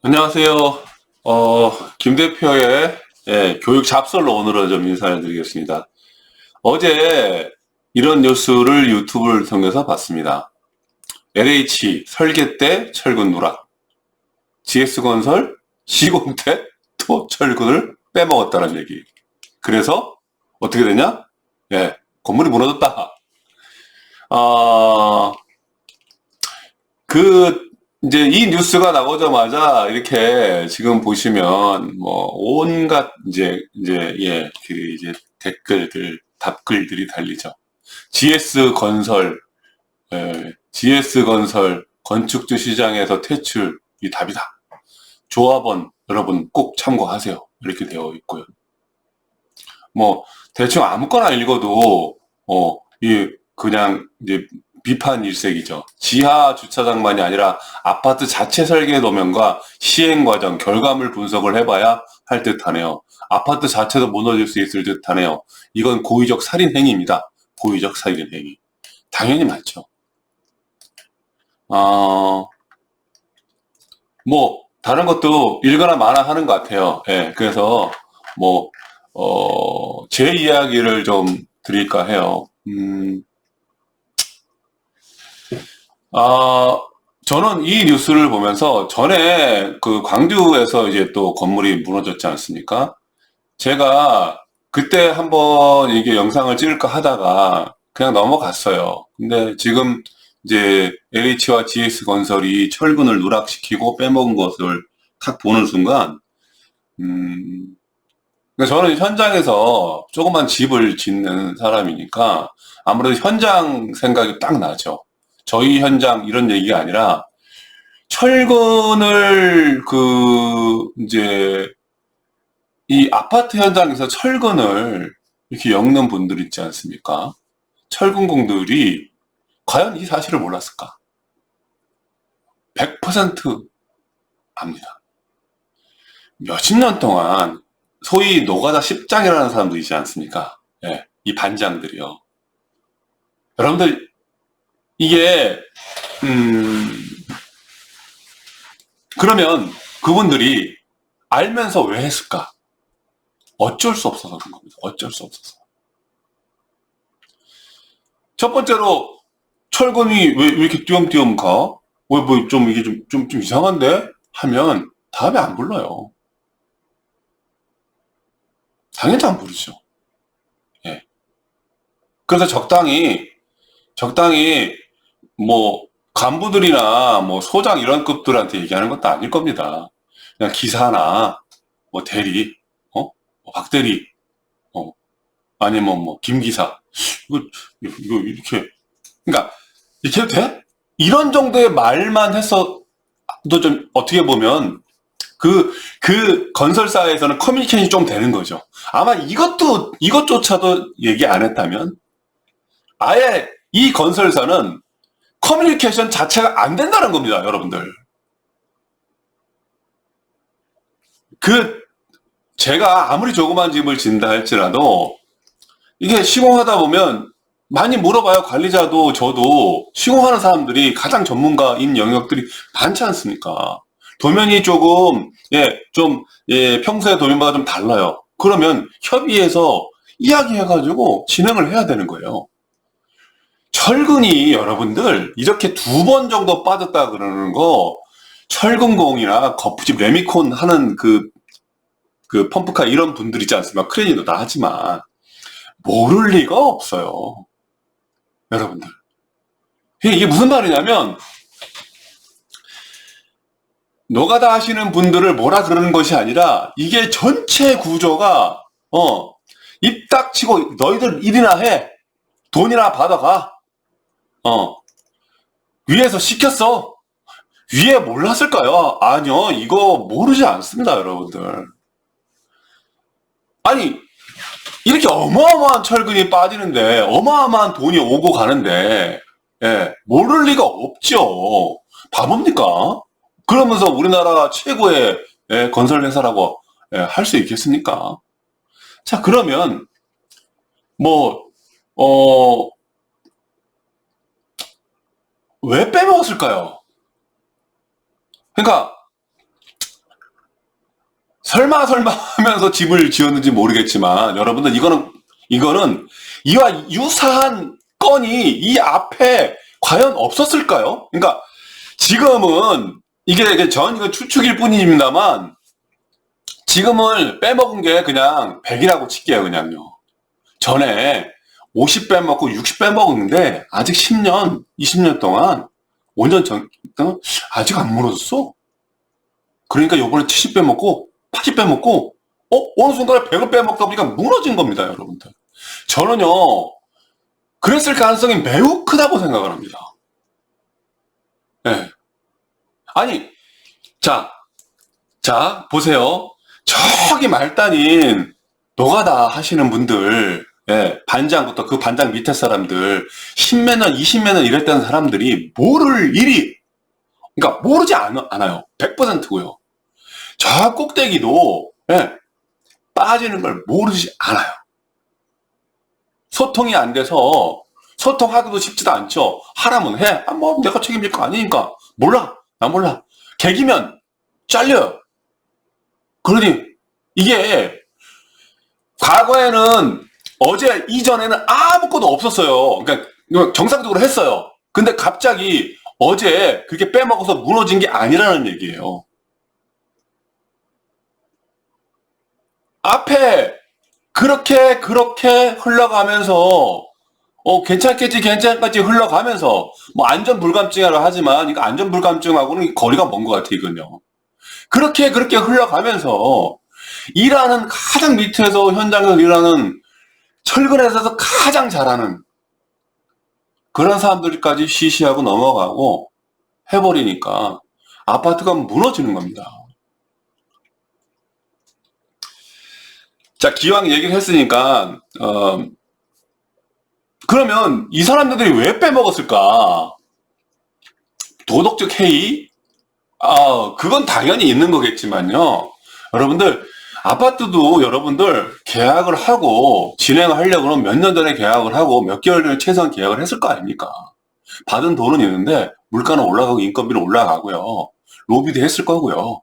안녕하세요. 김 대표의 교육 잡설로 오늘은 좀 인사를 드리겠습니다. 어제 이런 뉴스를 유튜브를 통해서 봤습니다. LH 설계 때 철근 누락, GS건설 시공 때 또 철근을 빼먹었다는 얘기. 그래서 어떻게 되냐? 건물이 무너졌다. 아, 그 이제 이 뉴스가 나오자마자 이렇게 지금 보시면 뭐 온갖 이제 댓글들 답글들이 달리죠. GS 건설 건축주 시장에서 퇴출이 답이다. 조합원 여러분 꼭 참고하세요. 이렇게 되어 있고요. 뭐 대충 아무거나 읽어도 이 그냥 이제 비판 일색이죠. 지하 주차장만이 아니라 아파트 자체 설계 도면과 시행 과정, 결과물 분석을 해봐야 할 듯하네요. 아파트 자체도 무너질 수 있을 듯하네요. 이건 고의적 살인 행위입니다. 고의적 살인 행위. 당연히 맞죠. 뭐 다른 것도 읽거나 마나 하는 것 같아요. 그래서 뭐 제 이야기를 좀 드릴까 해요. 아, 저는 이 뉴스를 보면서 전에 그 광주에서 이제 또 건물이 무너졌지 않습니까? 제가 그때 한번 이게 영상을 찍을까 하다가 그냥 넘어갔어요. 근데 지금 이제 LH와 GS건설이 철근을 누락시키고 빼먹은 것을 탁 보는 순간, 음, 그러니까 저는 현장에서 조그만 집을 짓는 사람이니까 아무래도 현장 생각이 딱 나죠. 저희 현장 이런 얘기가 아니라 철근을 이제 이 아파트 현장에서 철근을 이렇게 엮는 분들 있지 않습니까? 철근공들이 과연 이 사실을 몰랐을까? 100% 압니다. 몇십 년 동안 소위 노가다 십장이라는 사람도 있지 않습니까? 이 반장들이요. 여러분들 이게 그러면 그분들이 알면서 왜 했을까? 어쩔 수 없어서 그런 겁니다. 어쩔 수 없어서. 첫 번째로 철근이 왜 이렇게 띄엄띄엄 가? 왜 뭐 좀 이게 좀 이상한데? 하면 다음에 안 불러요. 당연히 안 부르죠. 예. 그래서 적당히 뭐 간부들이나 뭐 소장 이런 급들한테 얘기하는 것도 아닐 겁니다. 그냥 기사나 뭐 대리, 뭐 박 대리, 어, 아니면 뭐 김 기사. 이거 이렇게 그러니까 이렇게 해도 돼? 이런 정도의 말만 했어도 좀 어떻게 보면 그 건설사에서는 커뮤니케이션이 좀 되는 거죠. 아마 이것조차도 얘기 안 했다면 아예 이 건설사는 커뮤니케이션 자체가 안 된다는 겁니다, 여러분들. 그 제가 아무리 조그만 집을 짓는다 할지라도 이게 시공하다 보면 많이 물어봐요. 관리자도 저도 시공하는 사람들이 가장 전문가인 영역들이 많지 않습니까? 도면이 조금 평소의 도면보다 좀 달라요. 그러면 협의해서 이야기해가지고 진행을 해야 되는 거예요. 철근이 여러분들 이렇게 2번 정도 빠졌다 그러는 거 철근공이나 거푸집 레미콘 하는 그 펌프카 이런 분들 있지 않습니까? 크레인도 다 하지만 모를 리가 없어요. 여러분들. 이게 무슨 말이냐면 노가다 하시는 분들을 뭐라 그러는 것이 아니라 이게 전체 구조가 입 딱 치고 너희들 일이나 해. 돈이나 받아가. 위에서 시켰어. 위에 몰랐을까요? 아니요. 이거 모르지 않습니다, 여러분들. 아니, 이렇게 어마어마한 철근이 빠지는데, 어마어마한 돈이 오고 가는데, 모를 리가 없죠. 바보입니까? 그러면서 우리나라 최고의 건설회사라고 할 수 있겠습니까? 자, 그러면, 뭐, 왜 빼먹었을까요? 그러니까, 설마 하면서 집을 지었는지 모르겠지만 여러분들 이거는 이와 유사한 건이 이 앞에 과연 없었을까요? 그러니까 지금은 이게 전 이거 추측일 뿐입니다만 지금을 빼먹은 게 그냥 100이라고 칠게요, 그냥요. 전에 50 빼먹고 60 빼먹었는데 아직 10년, 20년 동안 5년 전 아직 안 무너졌어. 그러니까 요번에 70 빼먹고 80 빼먹고 어느 순간에 100을 빼먹다 보니까 무너진 겁니다, 여러분들. 저는요 그랬을 가능성이 매우 크다고 생각을 합니다. 네. 아니 자 보세요. 저기 말단인 노가다 하시는 분들, 예, 반장부터 그 반장 밑에 사람들 10몇 년, 20몇 년 일했다는 사람들이 모를 일이, 그러니까 모르지 않아요. 100%고요. 저 꼭대기도, 예, 빠지는 걸 모르지 않아요. 소통이 안 돼서 소통하기도 쉽지도 않죠. 하라면 해. 뭐 내가 책임질 거 아니니까. 몰라. 나 몰라. 개기면 잘려요. 그러니 이게 과거에는 어제 이전에는 아무것도 없었어요. 그러니까 정상적으로 했어요. 근데 갑자기 어제 그렇게 빼먹어서 무너진 게 아니라는 얘기예요. 앞에 그렇게 흘러가면서 괜찮겠지 흘러가면서 뭐 안전 불감증이라고 하지만 이거 안전 불감증하고는 거리가 먼 것 같아 이건요. 그렇게 흘러가면서 일하는 가장 밑에서 현장에서 일하는 철근에서 가장 잘하는 그런 사람들까지 시시하고 넘어가고 해버리니까 아파트가 무너지는 겁니다. 자, 기왕 얘기를 했으니까 그러면 이 사람들이 왜 빼먹었을까? 도덕적 해이? 그건 당연히 있는 거겠지만요. 여러분들 아파트도 여러분들 계약을 하고 진행을 하려고 그러면 몇 년 전에 계약을 하고 몇 개월 전에 최소한 계약을 했을 거 아닙니까? 받은 돈은 있는데 물가는 올라가고 인건비는 올라가고요. 로비도 했을 거고요.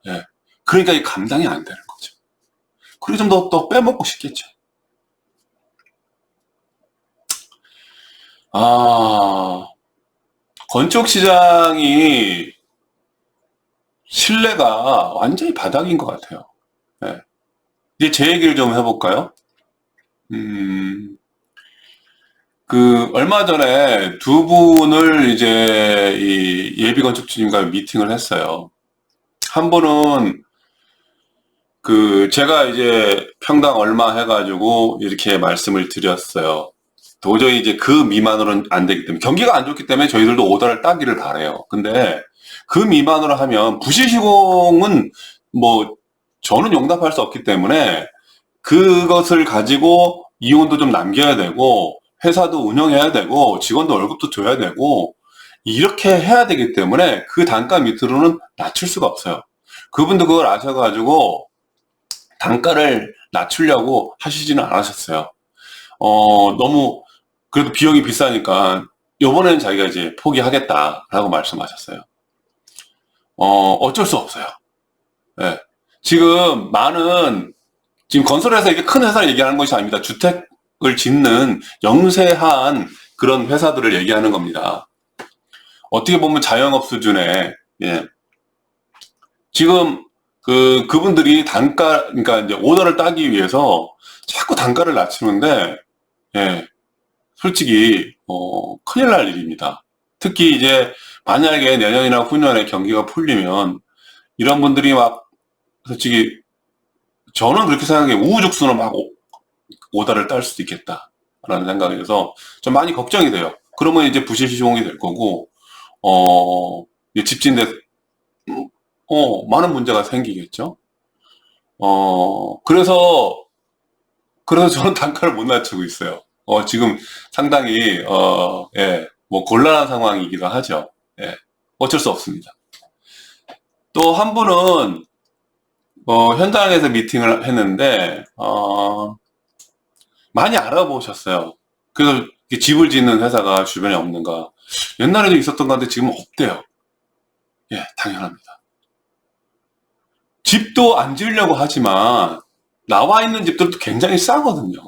예. 그러니까 이 감당이 안 되는 거죠. 그리고 좀 더 빼먹고 싶겠죠. 건축 시장이 신뢰가 완전히 바닥인 것 같아요. 네. 이제 제 얘기를 좀 해볼까요? 얼마 전에 두 분을 이제 이 예비 건축주님과 미팅을 했어요. 한 분은 제가 이제 평당 얼마 해가지고 이렇게 말씀을 드렸어요. 도저히 이제 그 미만으로는 안 되기 때문에 경기가 안 좋기 때문에 저희들도 오더를 따기를 바래요. 근데 그 미만으로 하면 부실 시공은 뭐 저는 용납할 수 없기 때문에 그것을 가지고 이윤도 좀 남겨야 되고 회사도 운영해야 되고 직원도 월급도 줘야 되고 이렇게 해야 되기 때문에 그 단가 밑으로는 낮출 수가 없어요. 그분도 그걸 아셔가지고 단가를 낮추려고 하시지는 않으셨어요. 너무 그래도 비용이 비싸니까 이번에는 자기가 이제 포기하겠다라고 말씀하셨어요. 어쩔 수 없어요. 네. 지금 건설회사, 이게 큰 회사를 얘기하는 것이 아닙니다. 주택을 짓는 영세한 그런 회사들을 얘기하는 겁니다. 어떻게 보면 자영업 수준의, 예. 지금 그분들이 그러니까 이제 오더를 따기 위해서 자꾸 단가를 낮추는데, 예. 솔직히, 큰일 날 일입니다. 특히 이제 만약에 내년이나 후년에 경기가 풀리면 이런 분들이 막 솔직히 저는 그렇게 생각해요. 우후죽순으로 막 오다를 딸 수도 있겠다라는 생각에서 좀 많이 걱정이 돼요. 그러면 이제 부실 시공이 될 거고 집진데 많은 문제가 생기겠죠. 그래서 저는 단가를 못 낮추고 있어요. 지금 상당히 예, 뭐 곤란한 상황이기도 하죠. 예, 어쩔 수 없습니다. 또 한 분은 현장에서 미팅을 했는데 많이 알아보셨어요. 그래서 집을 짓는 회사가 주변에 없는가. 옛날에도 있었던 건데 지금은 없대요. 예, 당연합니다. 집도 안 지으려고 하지만 나와 있는 집들도 굉장히 싸거든요.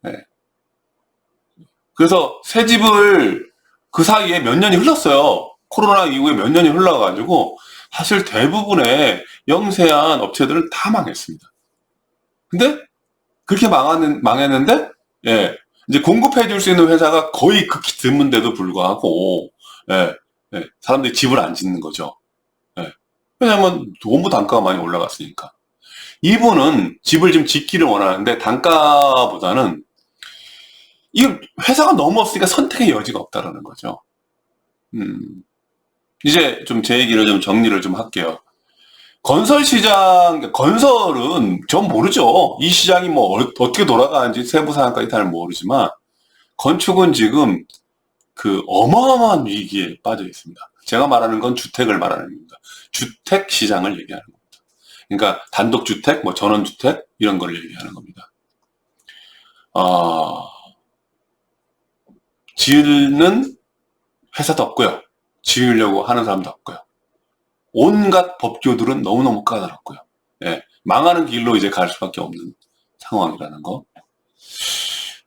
네. 그래서 새 집을 그 사이에 몇 년이 흘렀어요. 코로나 이후에 몇 년이 흘러가지고 사실 대부분의 영세한 업체들은 다 망했습니다. 근데 그렇게 망했는데, 예, 이제 공급해 줄 수 있는 회사가 거의 극히 드문데도 불구하고, 예, 예, 사람들이 집을 안 짓는 거죠. 예. 왜냐면 원부 단가가 많이 올라갔으니까. 이분은 집을 좀 짓기를 원하는데 단가보다는 이 회사가 너무 없으니까 선택의 여지가 없다라는 거죠. 이제 좀 제 얘기를 좀 정리를 좀 할게요. 건설 시장, 건설은 전 모르죠. 이 시장이 뭐 어떻게 돌아가는지 세부 사항까지 잘 모르지만 건축은 지금 그 어마어마한 위기에 빠져 있습니다. 제가 말하는 건 주택을 말하는 겁니다. 주택 시장을 얘기하는 겁니다. 그러니까 단독주택, 뭐 전원주택 이런 걸 얘기하는 겁니다. 지으는 회사도 없고요. 지으려고 하는 사람도 없고요. 온갖 법규들은 너무너무 까다롭고요. 예, 망하는 길로 이제 갈 수밖에 없는 상황이라는 거.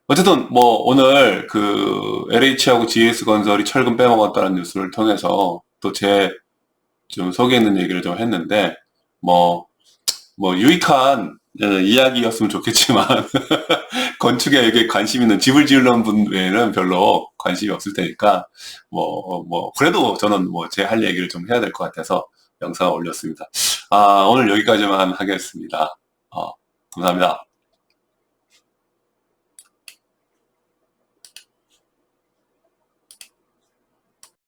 어쨌든 뭐 오늘 그 LH하고 GS건설이 철근 빼먹었다는 뉴스를 통해서 또 제 좀 속에 있는 얘기를 좀 했는데 뭐 유익한 이야기였으면 좋겠지만 건축에 이게 관심 있는 집을 지으려는 분 외에는 별로 관심이 없을 테니까 그래도 저는 뭐 제 할 얘기를 좀 해야 될 것 같아서 영상을 올렸습니다. 오늘 여기까지만 하겠습니다. 감사합니다.